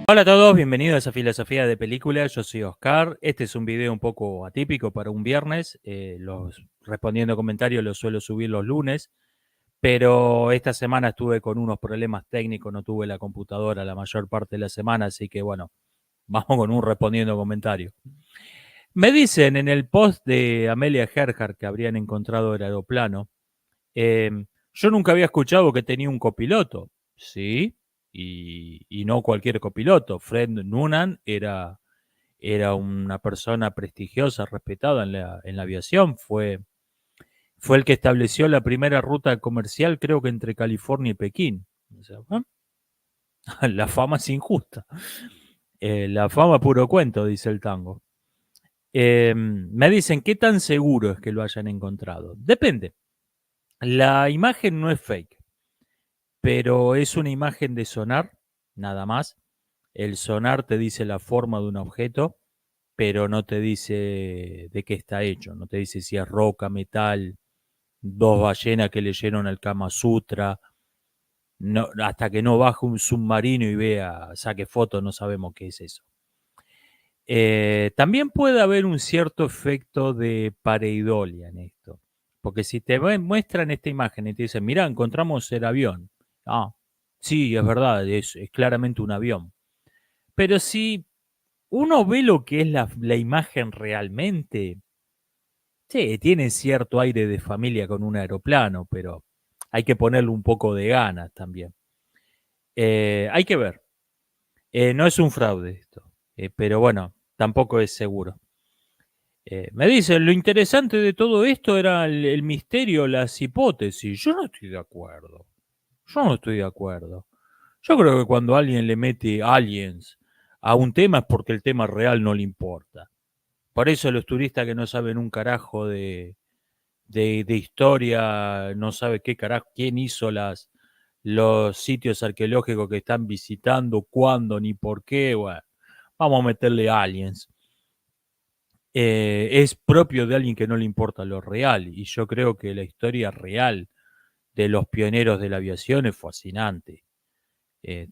Hola a todos, bienvenidos a Filosofía de Películas. Yo soy Oscar. Este es un video un poco atípico para un viernes. Respondiendo comentarios los suelo subir los lunes, pero esta semana estuve con unos problemas técnicos, no tuve la computadora la mayor parte de la semana, así que bueno, vamos con un respondiendo comentarios. Me dicen en el post de Amelia Earhart que habrían encontrado el aeroplano. Eh, yo nunca había escuchado que tenía un copiloto, ¿sí? Y no cualquier copiloto. Fred Noonan era una persona prestigiosa, respetada en la aviación. Fue el que estableció la primera ruta comercial, creo que entre California y Pekín. O sea, la fama es injusta. La fama puro cuento, dice el tango. Me dicen, ¿qué tan seguro es que lo hayan encontrado? Depende. La imagen no es fake, pero es una imagen de sonar, nada más. El sonar te dice la forma de un objeto, pero no te dice de qué está hecho, no te dice si es roca, metal, dos ballenas que leyeron el Kama Sutra. No, hasta que no baje un submarino y vea, saque fotos, no sabemos qué es eso. También puede haber un cierto efecto de pareidolia en esto, porque si te muestran esta imagen y te dicen, mira, encontramos el avión. Ah, sí, es verdad, es claramente un avión. Pero si uno ve lo que es la imagen realmente, sí, tiene cierto aire de familia con un aeroplano, pero hay que ponerle un poco de ganas también. Hay que ver. No es un fraude esto, pero bueno, tampoco es seguro. Me dicen, lo interesante de todo esto era el misterio, las hipótesis. Yo no estoy de acuerdo. Yo no estoy de acuerdo. Yo creo que cuando alguien le mete aliens a un tema es porque el tema real no le importa. Por eso los turistas que no saben un carajo de historia, no sabe qué carajo, quién hizo los sitios arqueológicos que están visitando, cuándo, ni por qué, bueno, vamos a meterle aliens. Es propio de alguien que no le importa lo real, y yo creo que la historia real de los pioneros de la aviación es fascinante. Eh,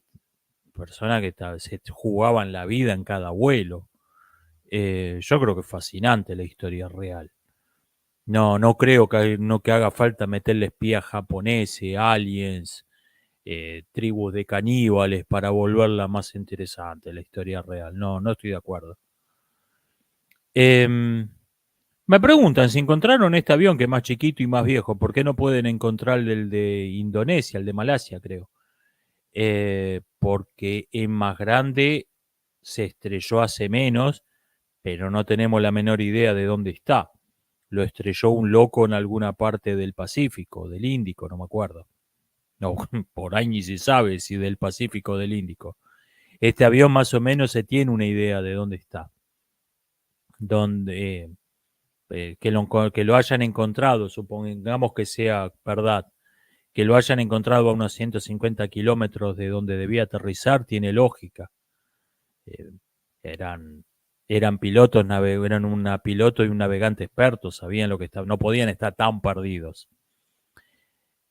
Personas que se jugaban la vida en cada vuelo. Yo creo que es fascinante la historia real. No, no creo que haga falta meterle espías japoneses, aliens, tribus de caníbales para volverla más interesante la historia real. No, no estoy de acuerdo. Me preguntan si encontraron este avión que es más chiquito y más viejo, ¿por qué no pueden encontrar el de Indonesia, el de Malasia, creo? Porque es más grande, se estrelló hace menos, pero no tenemos la menor idea de dónde está. Lo estrelló un loco en alguna parte del Pacífico, del Índico, no me acuerdo. No, por ahí ni se sabe si del Pacífico o del Índico. Este avión más o menos se tiene una idea de dónde está. Donde, que lo hayan encontrado, supongamos que sea verdad, que lo hayan encontrado a unos 150 kilómetros de donde debía aterrizar, tiene lógica. Eh, eran, eran pilotos, eran una piloto y un navegante experto, sabían lo que estaban, no podían estar tan perdidos.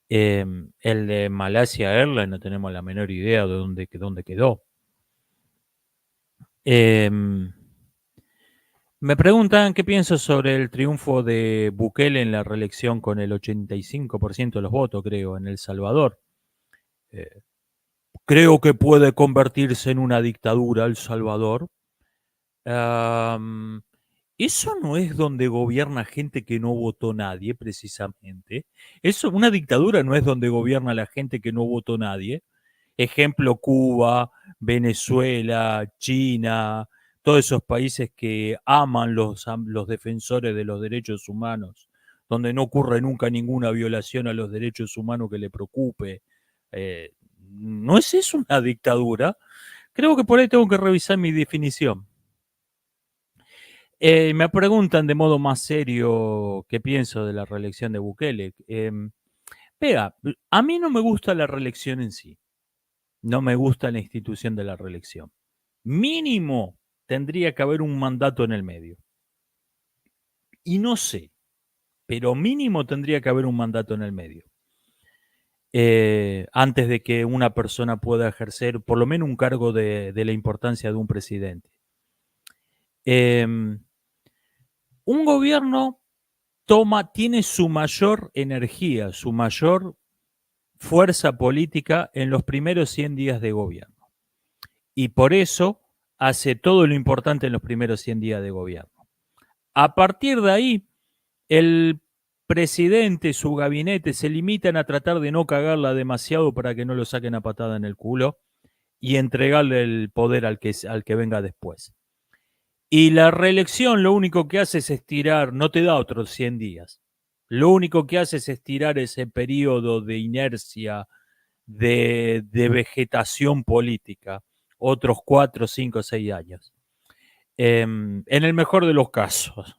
El de Malaysia Airlines no tenemos la menor idea de dónde quedó. Me preguntan qué pienso sobre el triunfo de Bukele en la reelección con el 85% de los votos, creo, en El Salvador. Eh, Creo que puede convertirse en una dictadura El Salvador. Am, Eso no es donde gobierna gente que no votó nadie, precisamente. Eso, una dictadura no es donde gobierna la gente que no votó nadie. Ejemplo, Cuba, Venezuela, China, todos esos países que aman los defensores de los derechos humanos, donde no ocurre nunca ninguna violación a los derechos humanos que le preocupe. ¿No es eso una dictadura? Creo que por ahí tengo que revisar mi definición. Me preguntan de modo más serio qué pienso de la reelección de Bukele. Vea, a mí no me gusta la reelección en sí. No me gusta la institución de la reelección. Mínimo tendría que haber un mandato en el medio. Y no sé, pero mínimo tendría que haber un mandato en el medio. antes de que una persona pueda ejercer por lo menos un cargo de la importancia de un presidente. Un gobierno tiene su mayor energía, su mayor fuerza política en los primeros 100 días de gobierno. Y por eso hace todo lo importante en los primeros 100 días de gobierno. A partir de ahí, el presidente, su gabinete, se limitan a tratar de no cagarla demasiado para que no lo saquen a patada en el culo y entregarle el poder al que venga después. Y la reelección lo único que hace es estirar, no te da otros 100 días. Lo único que hace es estirar ese periodo de inercia, de vegetación política, otros 4, 5, 6 años. En el mejor de los casos,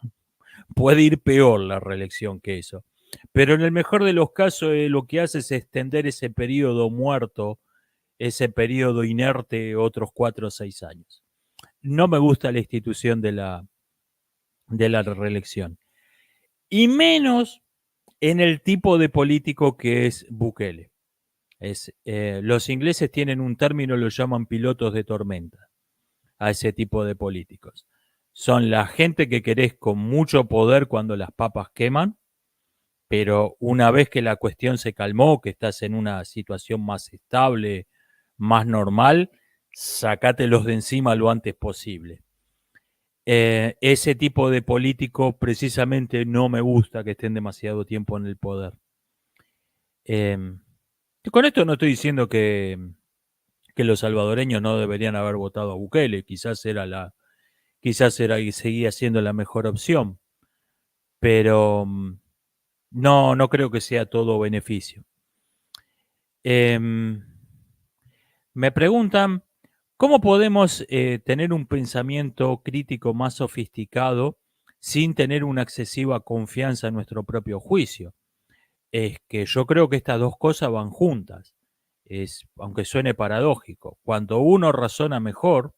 puede ir peor la reelección que eso. Pero en el mejor de los casos lo que hace es extender ese periodo muerto, ese periodo inerte, otros 4 o 6 años. No me gusta la institución de la reelección. Y menos en el tipo de político que es Bukele. Los ingleses tienen un término, lo llaman pilotos de tormenta, a ese tipo de políticos. Son la gente que querés con mucho poder cuando las papas queman, pero una vez que la cuestión se calmó, que estás en una situación más estable, más normal, sacátelos de encima lo antes posible. Ese tipo de político precisamente no me gusta que estén demasiado tiempo en el poder. Con esto no estoy diciendo que los salvadoreños no deberían haber votado a Bukele, quizás era y seguía siendo la mejor opción, pero no creo que sea todo beneficio. Me preguntan, ¿cómo podemos tener un pensamiento crítico más sofisticado sin tener una excesiva confianza en nuestro propio juicio? Es que yo creo que estas dos cosas van juntas. Aunque suene paradójico, cuando uno razona mejor,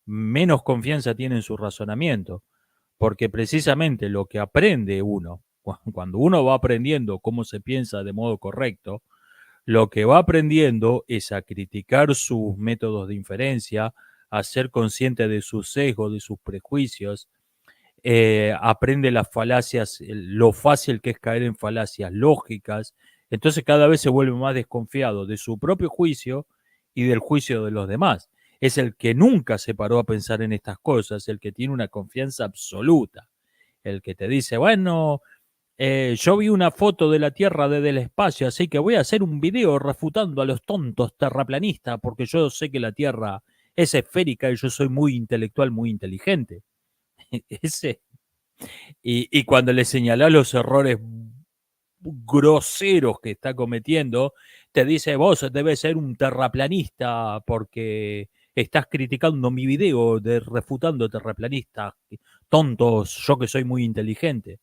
menos confianza tiene en su razonamiento, porque precisamente lo que aprende uno, cuando uno va aprendiendo cómo se piensa de modo correcto, lo que va aprendiendo es a criticar sus métodos de inferencia, a ser consciente de sus sesgos, de sus prejuicios, aprende las falacias, lo fácil que es caer en falacias lógicas, entonces cada vez se vuelve más desconfiado de su propio juicio y del juicio de los demás. Es el que nunca se paró a pensar en estas cosas, el que tiene una confianza absoluta, el que te dice, bueno, yo vi una foto de la Tierra desde el espacio, así que voy a hacer un video refutando a los tontos terraplanistas, porque yo sé que la Tierra es esférica y yo soy muy intelectual, muy inteligente. Ese, y cuando le señalás los errores groseros que está cometiendo, te dice, vos debes ser un terraplanista porque estás criticando mi video de refutando terraplanistas, tontos, yo que soy muy inteligente.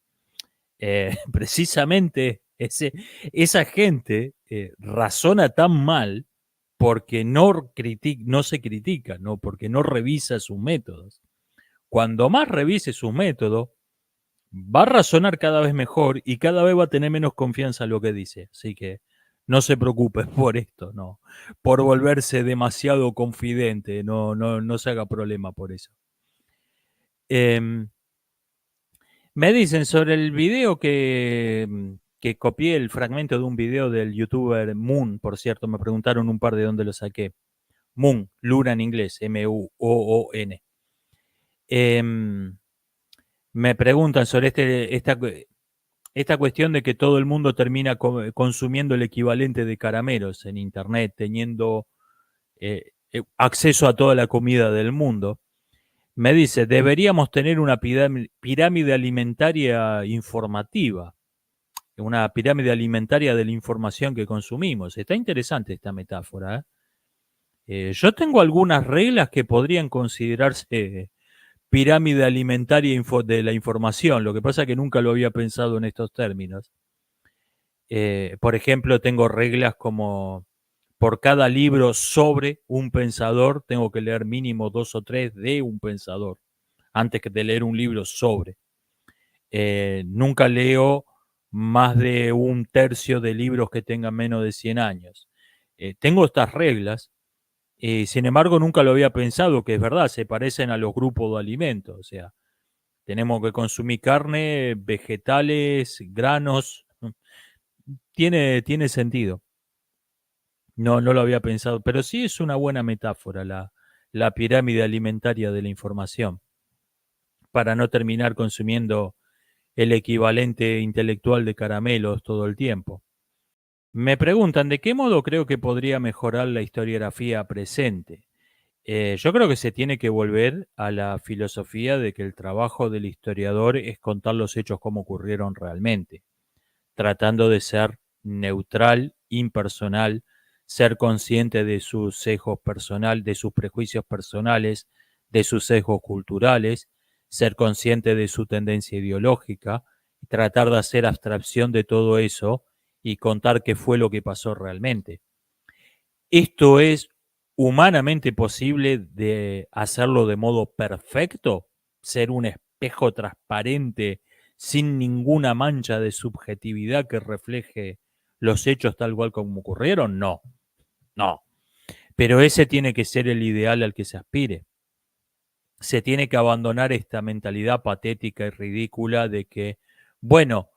Precisamente esa gente razona tan mal porque no se critica, ¿no? Porque no revisa sus métodos. Cuando más revise sus métodos, va a razonar cada vez mejor y cada vez va a tener menos confianza en lo que dice. Así que no se preocupe por esto, no. Por volverse demasiado confidente, no se haga problema por eso. Me dicen sobre el video que copié el fragmento de un video del youtuber Moon, por cierto, me preguntaron un par de dónde lo saqué. Moon, Luna en inglés, M-U-O-O-N. Me preguntan sobre esta cuestión de que todo el mundo termina consumiendo el equivalente de caramelos en internet, teniendo acceso a toda la comida del mundo. Me dice, deberíamos tener una pirámide alimentaria informativa, una pirámide alimentaria de la información que consumimos. Está interesante esta metáfora. Yo tengo algunas reglas que podrían considerarse pirámide alimentaria de la información. Lo que pasa es que nunca lo había pensado en estos términos. Por ejemplo, tengo reglas como por cada libro sobre un pensador, tengo que leer mínimo 2 o 3 de un pensador, antes que de leer un libro sobre. Nunca leo más de un tercio de libros que tengan menos de 100 años. Tengo estas reglas, sin embargo nunca lo había pensado, que es verdad, se parecen a los grupos de alimentos, o sea, tenemos que consumir carne, vegetales, granos, tiene sentido. No, no lo había pensado, pero sí es una buena metáfora la pirámide alimentaria de la información, para no terminar consumiendo el equivalente intelectual de caramelos todo el tiempo. Me preguntan de qué modo creo que podría mejorar la historiografía presente. Yo creo que se tiene que volver a la filosofía de que el trabajo del historiador es contar los hechos como ocurrieron realmente, tratando de ser neutral, impersonal, ser consciente de sus sesgos personales, de sus prejuicios personales, de sus sesgos culturales, ser consciente de su tendencia ideológica, y tratar de hacer abstracción de todo eso y contar qué fue lo que pasó realmente. ¿Esto es humanamente posible de hacerlo de modo perfecto? ¿Ser un espejo transparente sin ninguna mancha de subjetividad que refleje los hechos tal cual como ocurrieron? No, no. Pero ese tiene que ser el ideal al que se aspire. Se tiene que abandonar esta mentalidad patética y ridícula de que, bueno,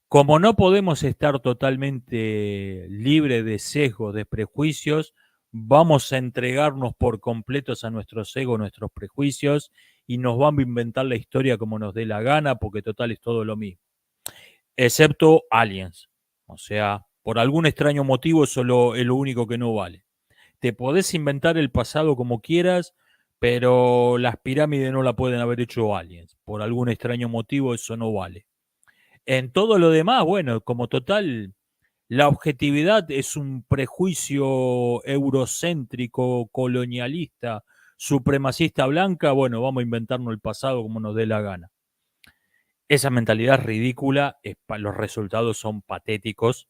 como no podemos estar totalmente libres de sesgos, de prejuicios, vamos a entregarnos por completos a nuestros egos, nuestros prejuicios, y nos vamos a inventar la historia como nos dé la gana, porque total es todo lo mismo. Excepto Aliens. O sea, por algún extraño motivo eso es lo único que no vale. Te podés inventar el pasado como quieras, pero las pirámides no la pueden haber hecho aliens. Por algún extraño motivo eso no vale. En todo lo demás, bueno, como total, la objetividad es un prejuicio eurocéntrico, colonialista, supremacista blanca, bueno, vamos a inventarnos el pasado como nos dé la gana. Esa mentalidad es ridícula, los resultados son patéticos,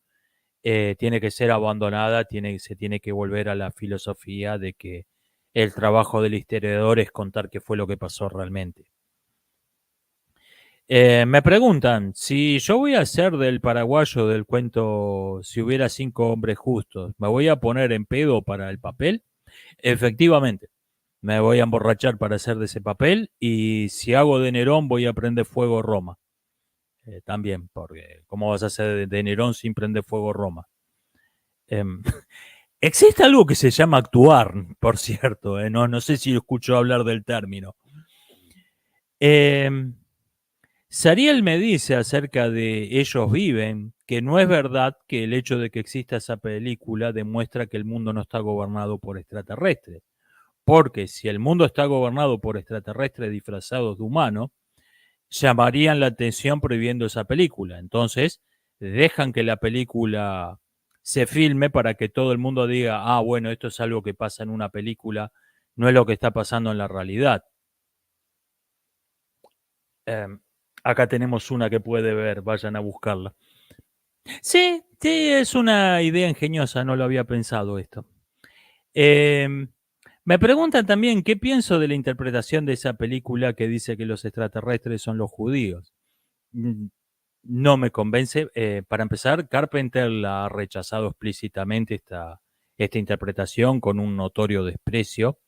tiene que ser abandonada, se tiene que volver a la filosofía de que el trabajo del historiador es contar qué fue lo que pasó realmente. Me preguntan si yo voy a hacer del paraguayo del cuento Si hubiera 5 hombres justos, ¿me voy a poner en pedo para el papel? Efectivamente, me voy a emborrachar para hacer de ese papel y si hago de Nerón voy a prender fuego Roma. También, porque ¿cómo vas a hacer de Nerón sin prender fuego Roma? Em, existe algo que se llama actuar, por cierto, no sé si escucho hablar del término. Sariel me dice acerca de Ellos viven que no es verdad que el hecho de que exista esa película demuestra que el mundo no está gobernado por extraterrestres. Porque si el mundo está gobernado por extraterrestres disfrazados de humanos, llamarían la atención prohibiendo esa película. Entonces, dejan que la película se filme para que todo el mundo diga, ah, bueno, esto es algo que pasa en una película, no es lo que está pasando en la realidad. Acá tenemos una que puede ver, vayan a buscarla. Sí, sí, es una idea ingeniosa, no lo había pensado esto. Me preguntan también qué pienso de la interpretación de esa película que dice que los extraterrestres son los judíos. No me convence. Para empezar, Carpenter la ha rechazado explícitamente esta interpretación con un notorio desprecio.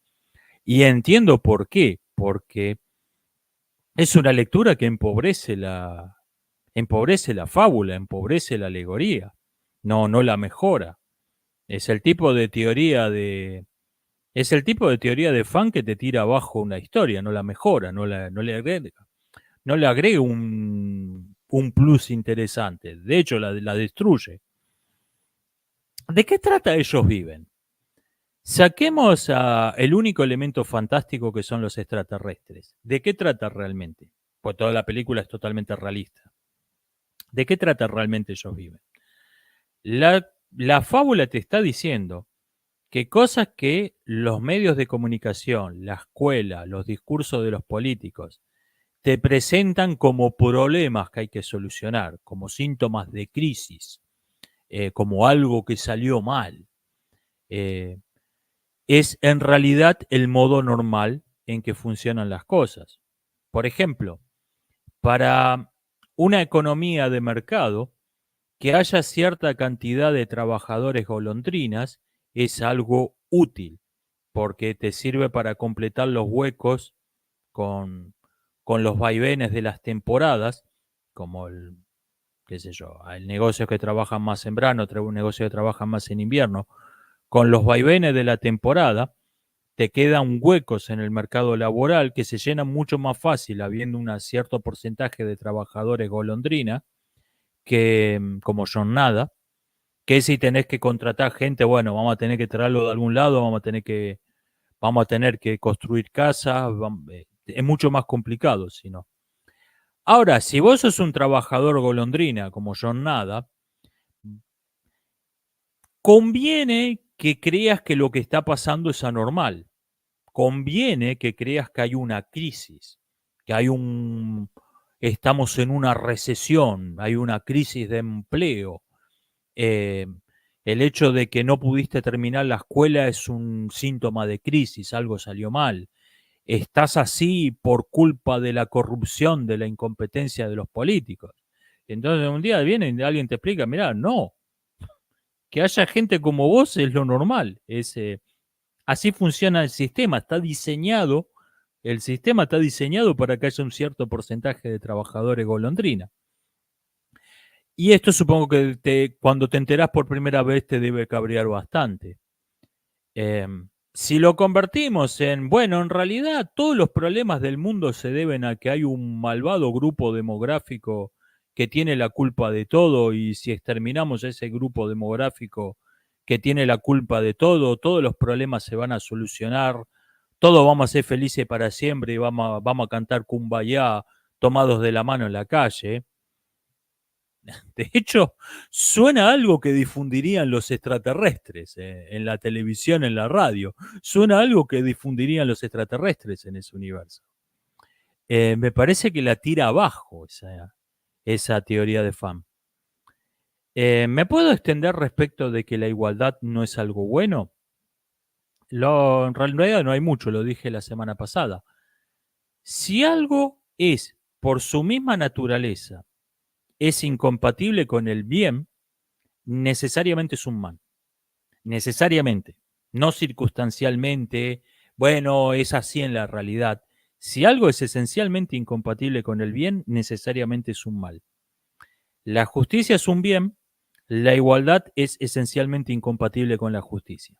Y entiendo por qué, porque es una lectura que empobrece la fábula, empobrece la alegoría, no la mejora. Es el tipo de teoría es el tipo de teoría de fan que te tira abajo una historia, no la mejora, no le agrega un plus interesante. De hecho, la destruye. ¿De qué trata Ellos viven? Saquemos el único elemento fantástico que son los extraterrestres. ¿De qué trata realmente? Pues toda la película es totalmente realista. ¿De qué trata realmente Ellos viven? La fábula te está diciendo que cosas que los medios de comunicación, la escuela, los discursos de los políticos, te presentan como problemas que hay que solucionar, como síntomas de crisis, como algo que salió mal, eh, es en realidad el modo normal en que funcionan las cosas. Por ejemplo, para una economía de mercado, que haya cierta cantidad de trabajadores golondrinas es algo útil, porque te sirve para completar los huecos con, con los vaivenes de las temporadas, como el, qué sé yo, hay negocios que trabajan más en verano, otro negocio que trabajan más en invierno. Con los vaivenes de la temporada, te quedan huecos en el mercado laboral que se llenan mucho más fácil habiendo un cierto porcentaje de trabajadores golondrina que como jornada, que si tenés que contratar gente, bueno, vamos a tener que traerlo de algún lado, vamos a tener que construir casas, es mucho más complicado, si no. Ahora, si vos sos un trabajador golondrina como jornada, conviene que creas que lo que está pasando es anormal. Conviene que creas que hay una crisis, que estamos en una recesión, hay una crisis de empleo. Eh, el hecho de que no pudiste terminar la escuela es un síntoma de crisis, algo salió mal. Estás así por culpa de la corrupción, de la incompetencia de los políticos. Entonces un día viene y alguien te explica, mira, no, que haya gente como vos es lo normal, así funciona el sistema está diseñado para que haya un cierto porcentaje de trabajadores golondrina. Y esto supongo que cuando te enterás por primera vez te debe cabrear bastante. Eh, si lo convertimos en, bueno, en realidad todos los problemas del mundo se deben a que hay un malvado grupo demográfico que tiene la culpa de todo y si exterminamos a ese grupo demográfico que tiene la culpa de todo, todos los problemas se van a solucionar, todos vamos a ser felices para siempre y vamos a cantar Kumbaya tomados de la mano en la calle. De hecho, suena algo que difundirían los extraterrestres en la televisión, en la radio. Suena algo que difundirían los extraterrestres en ese universo. Me parece que la tira abajo esa teoría de fan. ¿Me puedo extender respecto de que la igualdad no es algo bueno? En realidad no hay mucho, lo dije la semana pasada. Si algo es, por su misma naturaleza, es incompatible con el bien, necesariamente es un mal. Necesariamente, no circunstancialmente, bueno, es así en la realidad. Si algo es esencialmente incompatible con el bien, necesariamente es un mal. La justicia es un bien, la igualdad es esencialmente incompatible con la justicia.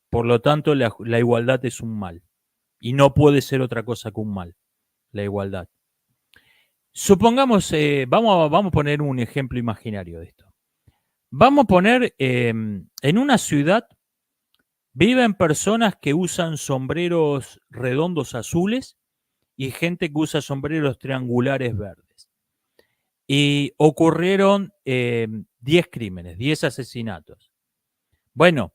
Por lo tanto, la igualdad es un mal. Y no puede ser otra cosa que un mal, la igualdad. Supongamos, vamos a poner un ejemplo imaginario de esto. Vamos a poner en una ciudad viven personas que usan sombreros redondos azules y gente que usa sombreros triangulares verdes. Y ocurrieron 10 crímenes, 10 asesinatos. Bueno,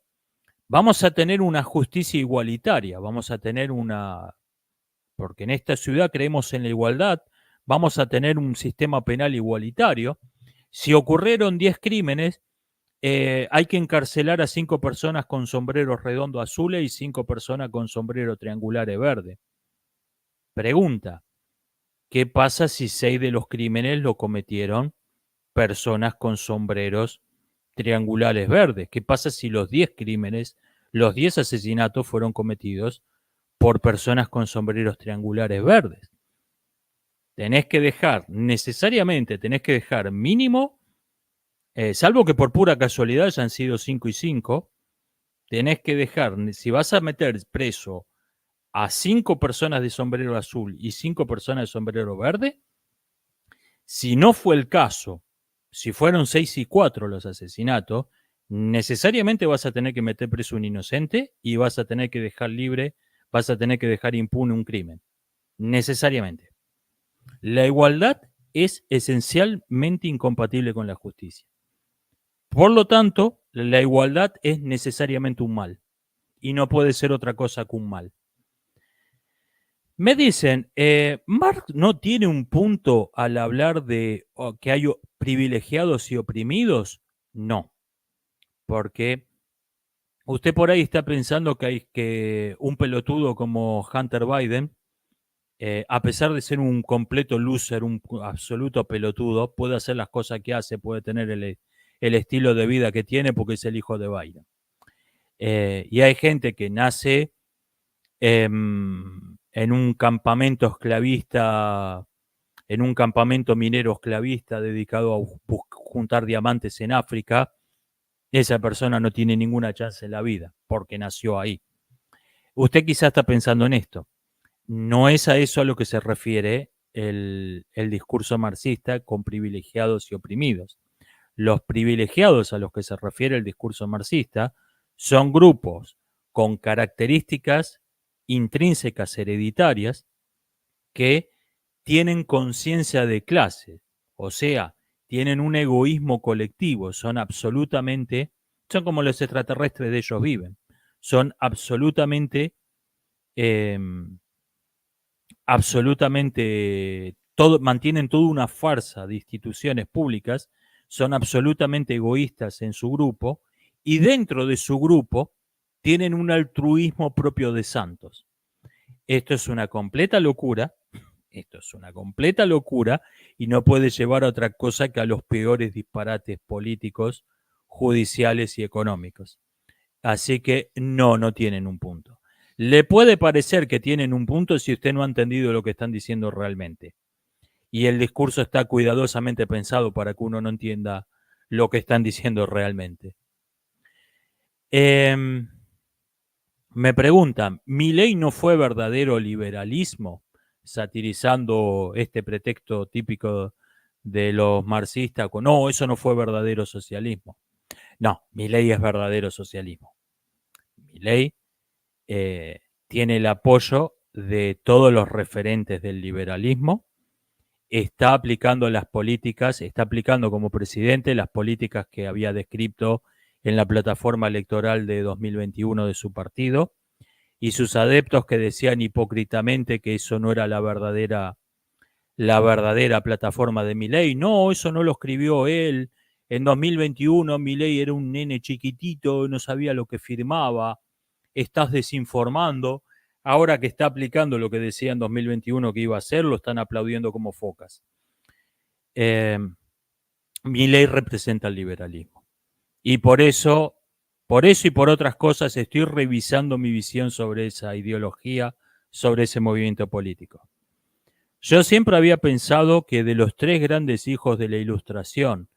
vamos a tener una justicia igualitaria, vamos a tener porque en esta ciudad creemos en la igualdad, vamos a tener un sistema penal igualitario. Si ocurrieron 10 crímenes, hay que encarcelar a 5 personas con sombreros redondos azules y 5 personas con sombreros triangulares verdes. Pregunta, ¿qué pasa si 6 de los crímenes lo cometieron personas con sombreros triangulares verdes? ¿Qué pasa si los 10 crímenes, los 10 asesinatos fueron cometidos por personas con sombreros triangulares verdes? Necesariamente tenés que dejar mínimo, salvo que por pura casualidad hayan sido 5 y 5, tenés que dejar, si vas a meter preso a 5 personas de sombrero azul y 5 personas de sombrero verde, si no fue el caso, si fueron 6 y 4 los asesinatos, necesariamente vas a tener que meter preso un inocente y vas a tener que dejar libre, vas a tener que dejar impune un crimen. Necesariamente. La igualdad es esencialmente incompatible con la justicia. Por lo tanto, la igualdad es necesariamente un mal y no puede ser otra cosa que un mal. Me dicen, Marx no tiene un punto al hablar de que hay privilegiados y oprimidos. No, porque usted por ahí está pensando que hay que un pelotudo como Hunter Biden, a pesar de ser un completo loser, un absoluto pelotudo, puede hacer las cosas que hace, puede tener el estilo de vida que tiene porque es el hijo de Biden. Y hay gente que nace en un campamento esclavista, en un campamento minero esclavista dedicado a juntar diamantes en África. Esa persona no tiene ninguna chance en la vida porque nació ahí. Usted quizá está pensando en esto. No es a eso a lo que se refiere el discurso marxista con privilegiados y oprimidos. Los privilegiados a los que se refiere el discurso marxista son grupos con características intrínsecas hereditarias que tienen conciencia de clase, o sea, tienen un egoísmo colectivo, son como los extraterrestres de ellos viven, son eh, mantienen toda una farsa de instituciones públicas, son absolutamente egoístas en su grupo y dentro de su grupo tienen un altruismo propio de santos. Esto es una completa locura, y no puede llevar a otra cosa que a los peores disparates políticos, judiciales y económicos. Así que no tienen un punto. Le puede parecer que tienen un punto si usted no ha entendido lo que están diciendo realmente. Y el discurso está cuidadosamente pensado para que uno no entienda lo que están diciendo realmente. Me preguntan, ¿Milei no fue verdadero liberalismo? Satirizando este pretexto típico de los marxistas. No, eso no fue verdadero socialismo. No, Milei es verdadero socialismo. Milei tiene el apoyo de todos los referentes del liberalismo, está aplicando las políticas, está aplicando como presidente las políticas que había descrito en la plataforma electoral de 2021 de su partido, y sus adeptos que decían hipócritamente que eso no era la verdadera plataforma de Milei. No, eso no lo escribió él. En 2021 Milei era un nene chiquitito, no sabía lo que firmaba. Estás desinformando. Ahora que está aplicando lo que decía en 2021 que iba a hacer, lo están aplaudiendo como focas. Milei representa el liberalismo. Y por eso y por otras cosas estoy revisando mi visión sobre esa ideología, sobre ese movimiento político. Yo siempre había pensado que de los tres grandes hijos de la Ilustración,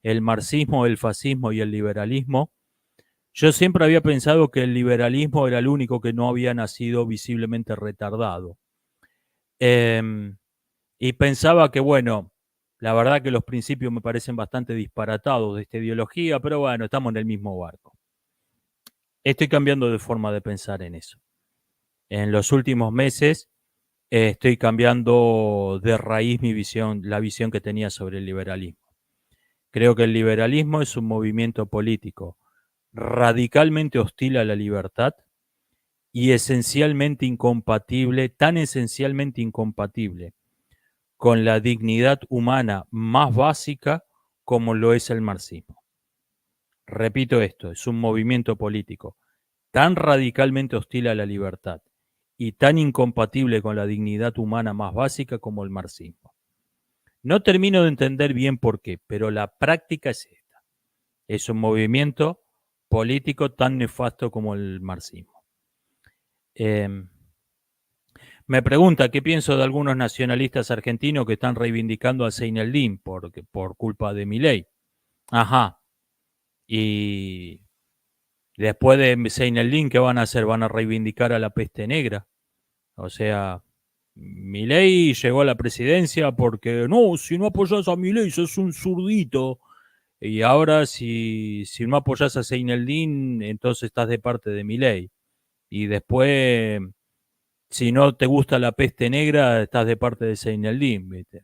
el marxismo, el fascismo y el liberalismo, yo siempre había pensado que el liberalismo era el único que no había nacido visiblemente retardado. Y pensaba que, bueno, la verdad que los principios me parecen bastante disparatados de esta ideología, pero bueno, estamos en el mismo barco. Estoy cambiando de forma de pensar en eso. En los últimos meses estoy cambiando de raíz mi visión, la visión que tenía sobre el liberalismo. Creo que el liberalismo es un movimiento político radicalmente hostil a la libertad y esencialmente incompatible, tan esencialmente incompatible con la dignidad humana más básica como lo es el marxismo. Repito esto, es un movimiento político tan radicalmente hostil a la libertad y tan incompatible con la dignidad humana más básica como el marxismo. No termino de entender bien por qué, pero la práctica es esta. Es un movimiento político tan nefasto como el marxismo. Me pregunta qué pienso de algunos nacionalistas argentinos que están reivindicando a Seineldin por culpa de Milei. Ajá. Y después de Seineldin, ¿qué van a hacer? ¿Van a reivindicar a la peste negra? O sea, Milei llegó a la presidencia porque no, si no apoyas a Milei sos un zurdito. Y ahora si no apoyas a Seineldin, entonces estás de parte de Milei. Y después, si no te gusta la peste negra, estás de parte de Seineldin, ¿viste?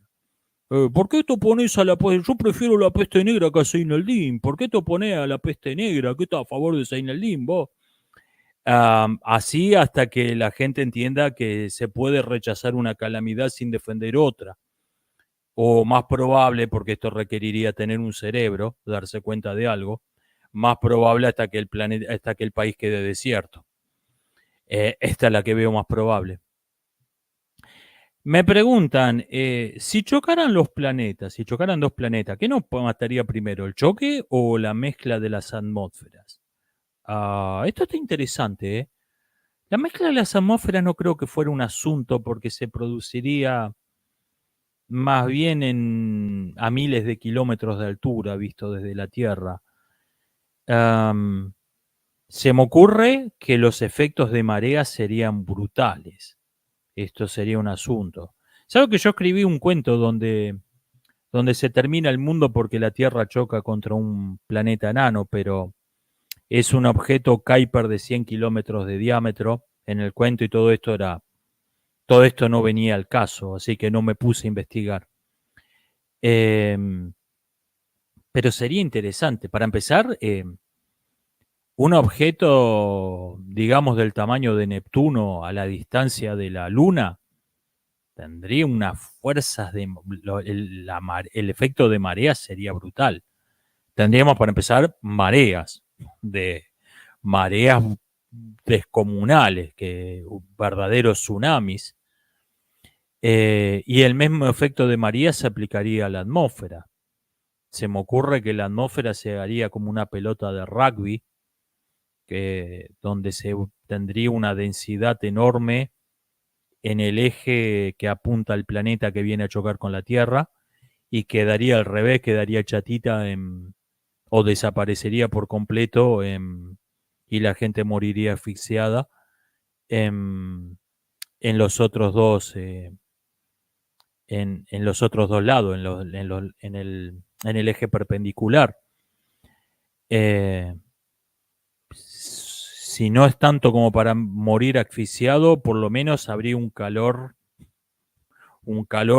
¿Por qué te opones a la peste? Yo prefiero la peste negra que a Seineldin. ¿Por qué te opones a la peste negra? ¿Qué estás a favor de Seineldin, vos? Así hasta que la gente entienda que se puede rechazar una calamidad sin defender otra. O más probable, porque esto requeriría tener un cerebro, darse cuenta de algo, más probable hasta que el país quede desierto. Esta es la que veo más probable. Me preguntan, si chocaran los planetas, si chocaran dos planetas, ¿qué nos mataría primero, el choque o la mezcla de las atmósferas? Esto está interesante, ¿eh? La mezcla de las atmósferas no creo que fuera un asunto porque se produciría más bien a miles de kilómetros de altura, visto desde la Tierra. Am, Se me ocurre que los efectos de marea serían brutales. Esto sería un asunto. ¿Sabes que yo escribí un cuento donde se termina el mundo porque la Tierra choca contra un planeta enano, pero es un objeto Kuiper de 100 kilómetros de diámetro en el cuento y todo esto no venía al caso, así que no me puse a investigar. Em, pero sería interesante. Para empezar, un objeto, digamos, del tamaño de Neptuno a la distancia de la Luna, tendría unas fuerzas el efecto de marea sería brutal. Tendríamos para empezar de mareas descomunales, que verdaderos tsunamis, y el mismo efecto de marea se aplicaría a la atmósfera. Se me ocurre que la atmósfera se haría como una pelota de rugby, donde se tendría una densidad enorme en el eje que apunta al planeta que viene a chocar con la Tierra, y quedaría al revés, quedaría chatita o desaparecería por completo y la gente moriría asfixiada en, en los otros dos en los otros dos lados, en el eje perpendicular. Eh, si no es tanto como para morir asfixiado, por lo menos habría un calor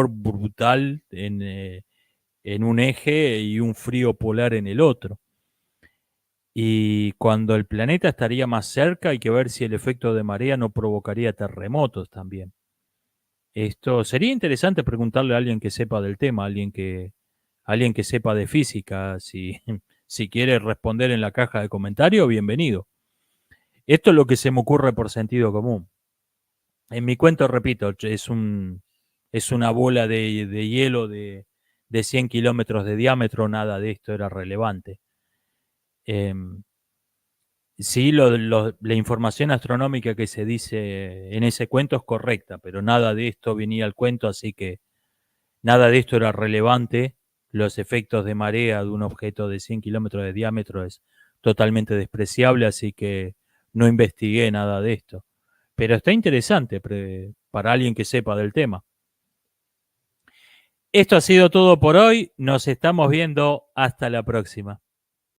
brutal en un eje y un frío polar en el otro. Y cuando el planeta estaría más cerca, hay que ver si el efecto de marea no provocaría terremotos también. Esto sería interesante preguntarle a alguien que sepa del tema, alguien que sepa de física. Si, si quiere responder en la caja de comentarios, bienvenido. Esto es lo que se me ocurre por sentido común. En mi cuento, repito, es una bola de hielo de 100 kilómetros de diámetro, nada de esto era relevante. Sí, la información astronómica que se dice en ese cuento es correcta, pero nada de esto venía al cuento, así que nada de esto era relevante. Los efectos de marea de un objeto de 100 kilómetros de diámetro es totalmente despreciable, así que no investigué nada de esto. Pero está interesante para alguien que sepa del tema. Esto ha sido todo por hoy. Nos estamos viendo. Hasta la próxima.